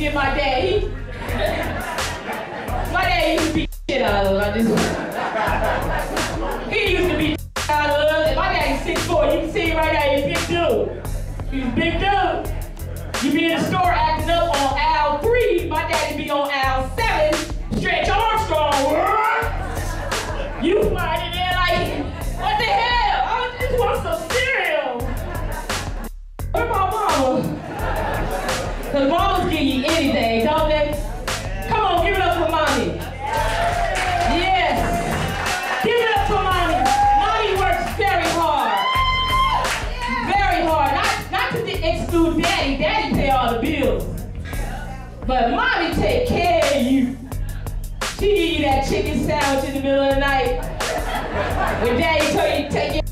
get my dad. My dad used to beat the shit out of us. He used to beat the shit out of us. And my daddy's 6'4". You can see him right now, he's a big dude. He's a big dude. You be in the store acting up on aisle 3, my daddy be on aisle 7, Stretch Armstrong. You find it there like, what the hell? I just want some cereal. Where my mama? Cause mamas give you anything, don't they? Come on, give it up for mommy. Yes. Give it up for mommy. Mommy works very hard. Very hard. Not to exclude daddy. Daddy pay all the bills. But mommy take care of you. She give you that chicken sandwich in the middle of the night. When daddy told you to take your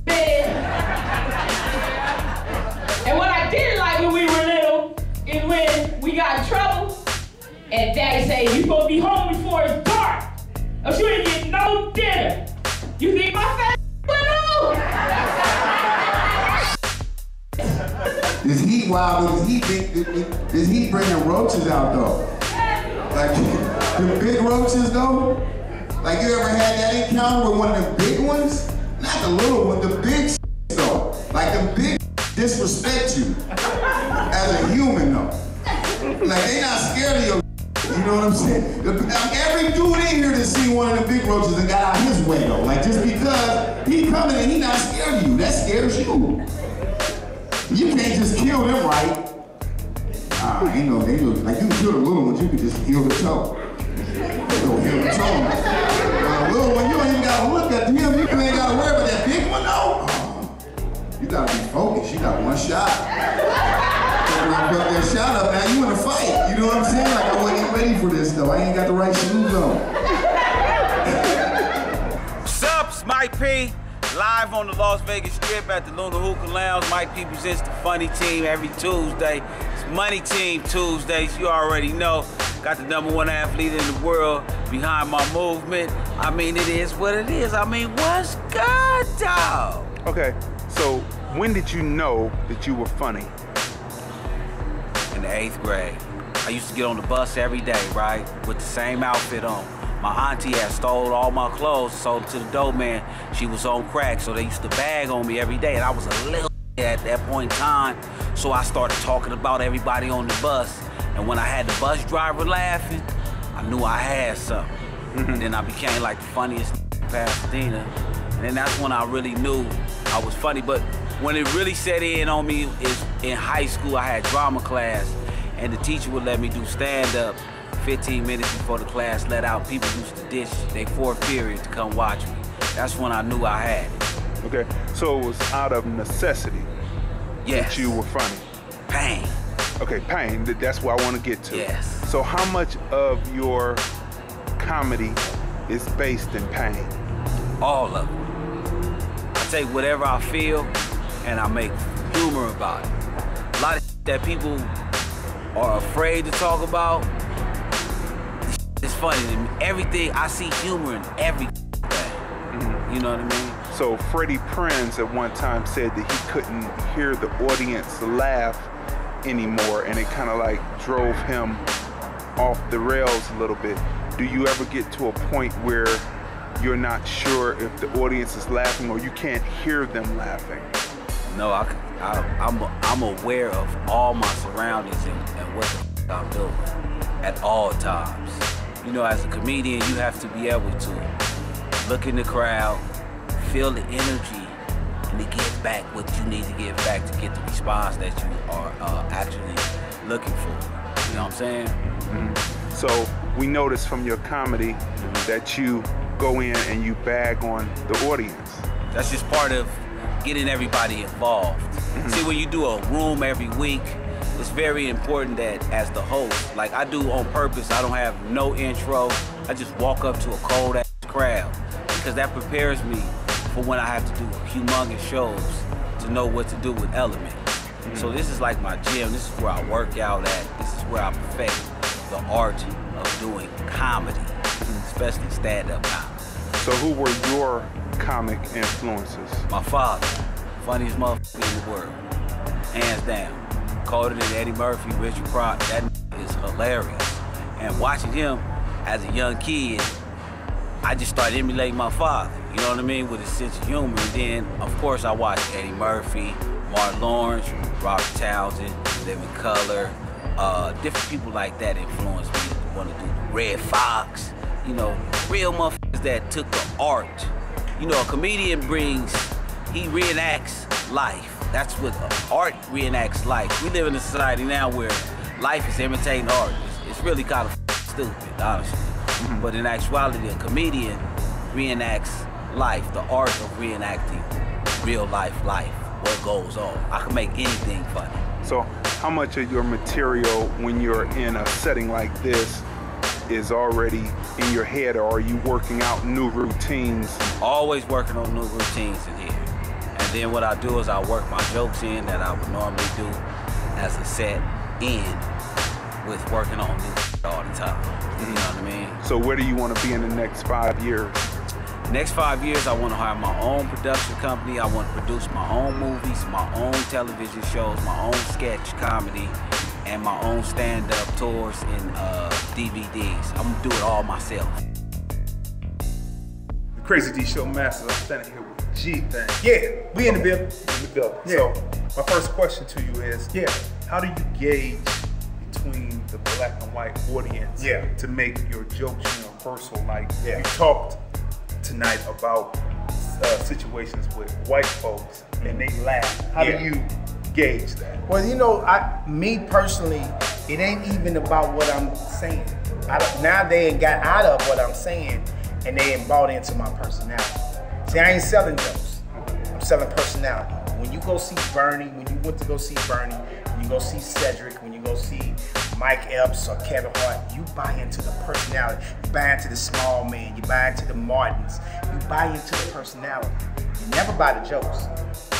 bed. And what I didn't like when we were little is when we got in trouble and daddy say, you supposed to be home before it's dark. Or you ain't get no dinner. You think my fat went on? This heat wild, this heat bringing roaches out though. Like, the big roaches though? Like you ever had that encounter with one of the big ones? Not the little one, the big though. Like the big disrespect you as a human though. Like they not scared of your, you know what I'm saying? Every dude in here that seen one of the big roaches and got out his way though. Like just because he coming and he not scared of you, that scares you. You can't just kill them right. You know, they look like you can kill the little ones, you can just heal the toe. Heal the toe. The little one, you don't even gotta look at him, you ain't gotta worry about that big one though. You gotta be focused, you got one shot. When I fuck that shot up, now you in a fight. You know what I'm saying? Like I wasn't ready for this though, I ain't got the right shoes on. What's up, it's Mike P. Live on the Las Vegas Strip at the Luna Hookah Lounge. Mike P presents the Funny Team every Tuesday. It's Money Team Tuesdays, you already know. Got the #1 athlete in the world behind my movement. I mean, it is what it is. I mean, what's good, dog? Okay, so when did you know that you were funny? In the 8th grade. I used to get on the bus every day, right? With the same outfit on. My auntie had stole all my clothes, sold them to the dope man. She was on crack, so they used to bag on me every day, and I was a little at that point in time. So I started talking about everybody on the bus, and when I had the bus driver laughing, I knew I had something. And then I became like the funniest in Pasadena, and then that's when I really knew I was funny. But when it really set in on me is in high school. I had drama class, and the teacher would let me do stand-up. 15 minutes before the class let out, people used to ditch their 4th period to come watch me. That's when I knew I had it. Okay, so it was out of necessity that you were funny. Pain. Okay, pain, that's what I want to get to. Yes. So how much of your comedy is based in pain? All of it. I take whatever I feel and I make humor about it. A lot of that people are afraid to talk about, it's funny. Everything, I see humor in everything. You know what I mean? So Freddie Prinze at one time said that he couldn't hear the audience laugh anymore, and it kind of like drove him off the rails a little bit. Do you ever get to a point where you're not sure if the audience is laughing or you can't hear them laughing? No, I'm aware of all my surroundings and what the I'm doing at all times. You know, as a comedian, you have to be able to look in the crowd, feel the energy, and to give back what you need to give back to get the response that you are actually looking for. You know what I'm saying? So we noticed from your comedy that you go in and you bag on the audience. That's just part of getting everybody involved. See, when you do a room every week, it's very important that as the host, like I do on purpose, I don't have no intro. I just walk up to a cold ass crowd because that prepares me for when I have to do humongous shows to know what to do with Element. So this is like my gym. This is where I work out at. This is where I perfect the art of doing comedy, especially stand-up comedy. So who were your comic influences? My father, funniest motherfucker in the world, hands down. colder than Eddie Murphy, Richard Pryor. That is hilarious. And watching him as a young kid, I just started emulating my father, you know what I mean, with his sense of humor. And then, of course, I watched Eddie Murphy, Martin Lawrence, Robert Townsend, Living Color, different people like that influenced me to want to do Red Fox, you know, real motherfuckers that took the art. You know, a comedian he reenacts life. That's what art reenacts life. We live in a society now where life is imitating art. It's really kind of stupid, honestly. But in actuality, a comedian reenacts life, the art of reenacting real life, what goes on. I can make anything funny. So how much of your material when you're in a setting like this is already in your head, or are you working out new routines? Always working on new routines in here. And then what I do is I work my jokes in that I would normally do as a set in with working on new all the time. You know what I mean? So where do you want to be in the next 5 years? Next 5 years, I want to hire my own production company. I want to produce my own movies, my own television shows, my own sketch comedy, and my own stand-up tours and DVDs. I'm gonna do it all myself. The Crazy Dee Show Masters. I'm standing here with G-Thang. Yeah, we in the building. In the building. Yeah. So my first question to you is, how do you gauge between the black and white audience to make your jokes universal? Like you talked tonight about situations with white folks and they laugh. How do you gauge that? Well, you know, me personally, it ain't even about what I'm saying. Now they ain't got out of what I'm saying and they ain't bought into my personality. See, I ain't selling jokes. I'm selling personality. When you go see Bernie, when you went to go see Bernie, when you go see Cedric, when you go see Mike Epps or Kevin Hart, you buy into the personality. You buy into the small man. You buy into the Martins. You buy into the personality. You never buy the jokes.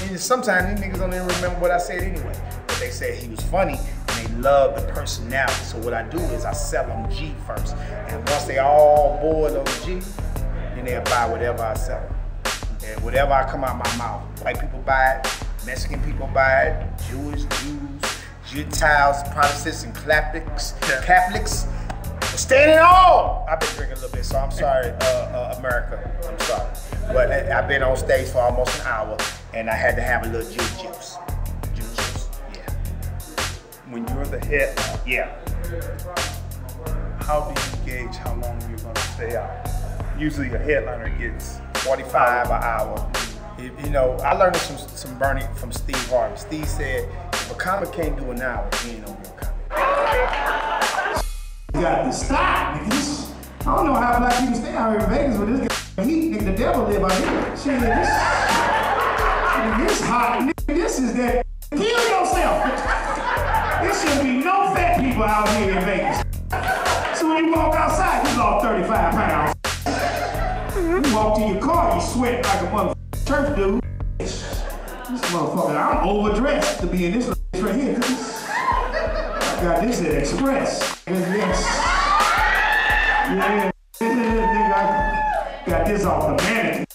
And sometimes these niggas don't even remember what I said anyway. But they said he was funny and they love the personality. So what I do is I sell them G first. And once they all bored on the G, then they'll buy whatever I sell them. And whatever I come out my mouth. White people buy it, Mexican people buy it, Jews, Gentiles, Protestants, and Catholics. Standing all. I've been drinking a little bit, so I'm sorry, America. I'm sorry. But I've been on stage for almost an hour, and I had to have a little juice. Juice juice, yeah. When you're the head, how do you gauge how long you're going to stay out? Usually a headliner gets 45 an hour. You know, I learned some Bernie from Steve Harvey. Steve said, if a comic can't do an hour, he ain't no real comic. You got to stop, niggas. I don't know how black people stay out here in Vegas with this guy. Nigga, the devil live out here. Shit, this hot, nigga, this is that. Kill yourself. There should be no fat people out here in Vegas. So when you walk outside, you lost 35 pounds. You walk to your car, you sweat like a motherfucking church dude. This motherfucker, I'm overdressed to be in this right here. I got this at Express. Yes. Yeah. I got this off the mannequin.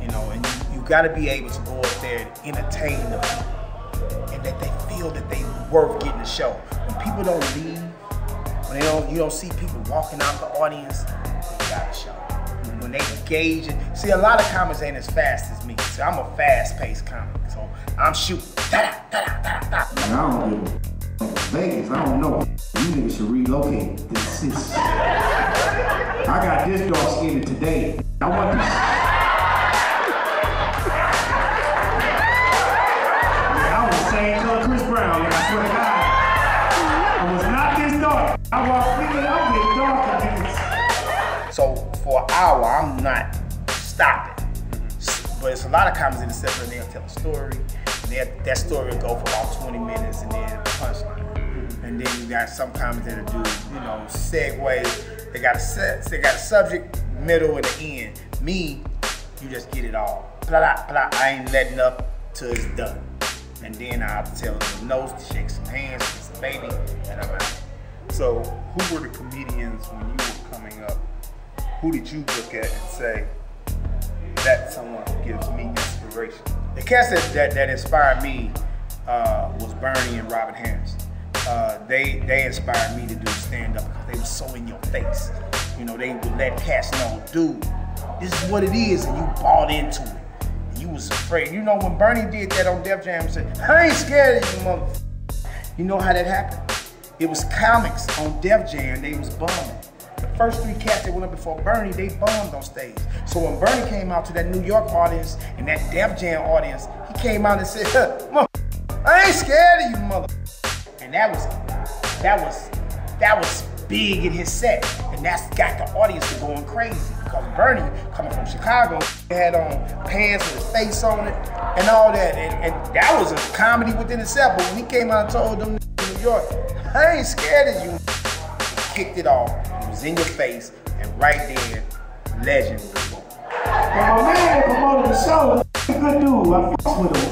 You know, and you gotta be able to go up there and entertain the people. And that they feel that they worth getting a show. When people don't leave, when you don't see people walking out the audience, they got a show. When they engage it. See, a lot of comics ain't as fast as me. See, I'm a fast-paced comic, so I'm shooting. I don't give a Vegas, I don't know. You niggas should relocate. This is. I got this dark skinned today. I want this. Yeah, I was the same color Chris Brown, and I swear to God. I was not this dark. I walked in, I'm getting darker, niggas. So for an hour, I'm not stopping. But it's a lot of comics in the set where they'll tell a story, and that story will go for about 20 minutes, and then punchline. And then you got some comics that'll do, you know, segue. They got a subject, middle, and the end. Me, you just get it all. Blah, blah, I ain't letting up till it's done. And then I'll tell them notes, shake some hands, kiss a baby, and I'm out. So who were the comedians when you were coming up? Who did you look at and say, that someone gives me inspiration. The cats that inspired me was Bernie and Robin Harris. They inspired me to do stand-up because they were so in your face. You know, they would let cats know, dude, this is what it is, and you bought into it. And you was afraid. You know, when Bernie did that on Def Jam and said, I ain't scared of you, motherfucker. You know how that happened? It was comics on Def Jam, they was bombing. The first 3 cats that went up before Bernie, they bombed on stage. So when Bernie came out to that New York audience and that Def Jam audience, he came out and said, I ain't scared of you, mother. And that was big in his set. And that's got the audience going crazy. Because Bernie, coming from Chicago, had on pants with his face on it and all that. And that was a comedy within itself. But when he came out and told them in New York, I ain't scared of you, he kicked it off. It was in your face. And right there, legend was born. Well, my man promoted the show. Good dude. I fucks with him.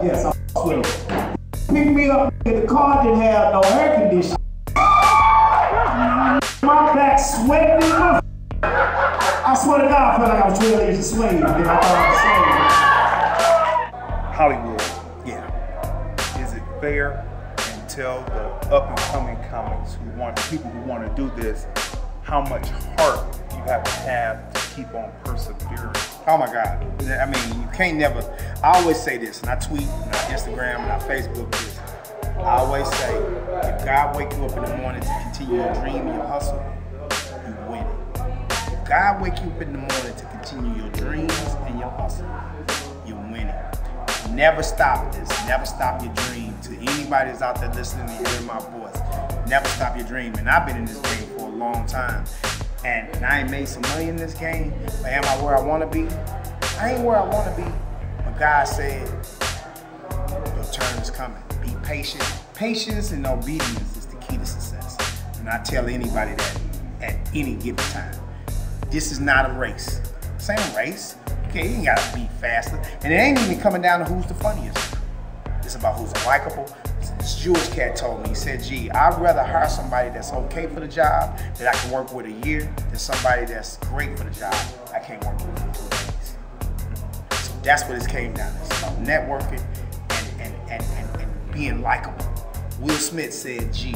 Yes, I fucks with him. Picked me up in the car, didn't have no air conditioning. My back sweating in my I swear to God, I felt like I was 12 years of swing. Then I thought I was Hollywood. Yeah. Is it fair and tell the up-and-coming comics people who want to do this, how much heart you have to keep on persevering? Oh my God. I mean, you can't never, I always say this, and I tweet, and I Instagram, and I Facebook this. I always say, if God wake you up in the morning to continue your dream and your hustle, you win it. If God wake you up in the morning to continue your dreams and your hustle, you win it. Never stop this. Never stop your dream. To anybody that's out there listening and hearing my voice, never stop your dream. And I've been in this game for a long time. And I ain't made some money in this game, but am I where I want to be? I ain't where I want to be. But God said, your turn is coming. Be patient. Patience and obedience is the key to success. And I tell anybody that at any given time. This is not a race. This ain't a race. Okay, you ain't gotta be faster. And it ain't even coming down to who's the funniest. It's about who's likable. This Jewish cat told me, he said, gee, I'd rather hire somebody that's okay for the job that I can work with a year than somebody that's great for the job I can't work with for 2 days. So that's what it came down to. It's about networking and being likable. Will Smith said, gee,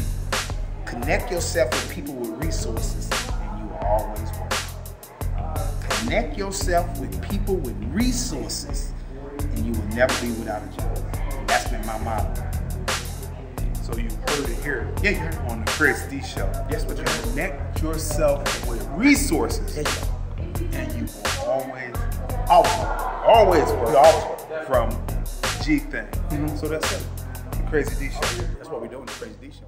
connect yourself with people with resources and you will always win. Connect yourself with people with resources and you will never be without a job. That's been my motto. So you heard it here. Yeah, you heard it. On the Crazy Dee show. Yes, but you connect yourself with resources, and you will always work from G-Thang. So that's it. The Crazy Dee show. That's what we do in the Crazy Dee show.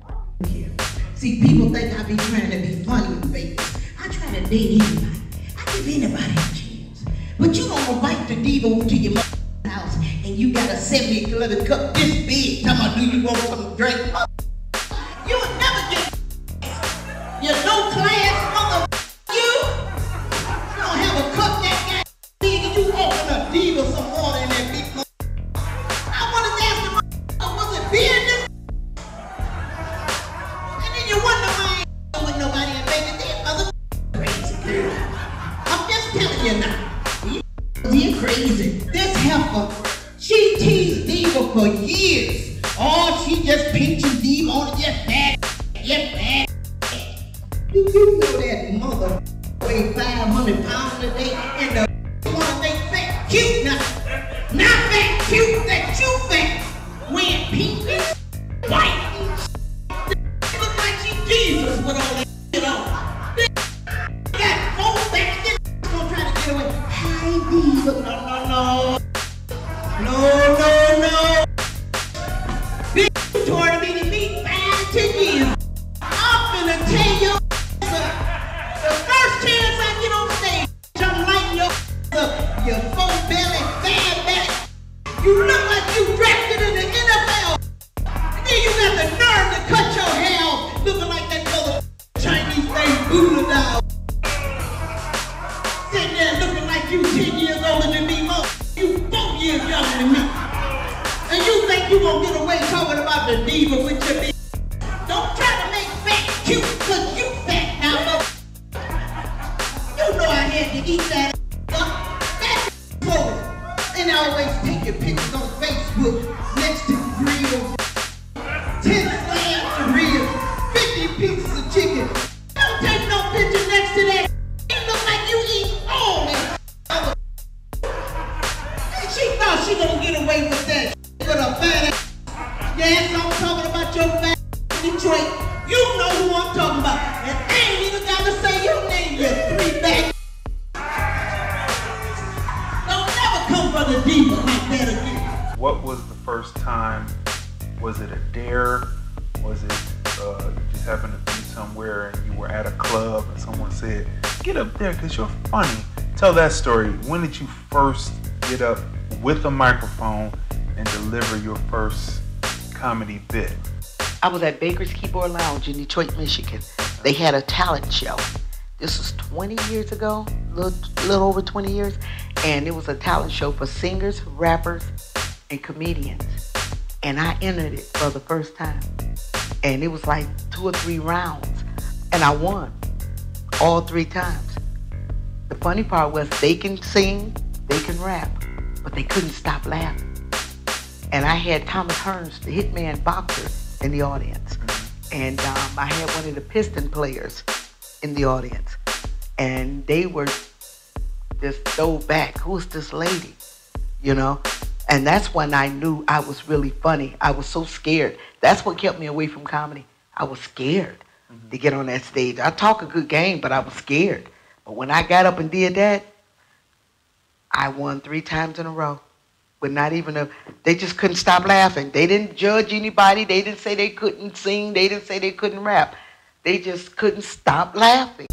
See, people think I be trying to be funny and fake. I try to date anybody. I give anybody a chance. But you don't invite the diva to your house and you got a 70-gallon cup this big. Come on, do you want some drink? You will never get you're no class, mother. You don't have a cup that big and you open a diva some water in that big mother. I want to ask the was it business? And then you wonder why I ain't with nobody and baby that mother crazy girl. I'm just telling you now. You're crazy. This heifer, she teased Diva for years. Oh, she just pinching Diva on it, just bad. Do you know that mother weigh 500 pounds a day and the one they fat cute now? Not fat cute, that you fat. Wearing pink and white. Look like she Jesus with all that shit on. Got 4 fat gonna try to get away. Hi Diva. No. Big toward me to meet 5-10 years. I'm finna tell you, the first chance I get on stage, I'm lighting your 4-belly, bad belly. You look like you drafted in the NFL. And then you got the nerve to cut your hair off, looking like that mother Chinese face Buddha doll. Sitting there looking like you 10 years older than me, mother. You 4 years younger than me. And you think you gonna get away talking about the diva with your bitch. Don't try to make fat cute, cause you fat now, mother. You know I had to eat that up. That Detroit, you know who I'm talking about. And I ain't even got to say your name, you three-back. Don't never come for the Diva like that again. What was the first time? Was it a dare? Was it you just happened to be somewhere and you were at a club and someone said, get up there because you're funny? Tell that story. When did you first get up with a microphone and deliver your first comedy bit? I was at Baker's Keyboard Lounge in Detroit, Michigan. They had a talent show. This was 20 years ago, a little over 20 years. And it was a talent show for singers, rappers, and comedians. And I entered it for the first time. And it was like 2 or 3 rounds. And I won all 3 times. The funny part was they can sing, they can rap, but they couldn't stop laughing. And I had Thomas Hearns, the hitman boxer, in the audience. And I had one of the piston players in the audience. And they were just so back. Who's this lady? You know? And that's when I knew I was really funny. I was so scared. That's what kept me away from comedy. I was scared to get on that stage. I talk a good game, but I was scared. But when I got up and did that, I won 3 times in a row. But not even they just couldn't stop laughing. They didn't judge anybody. They didn't say they couldn't sing. They didn't say they couldn't rap. They just couldn't stop laughing.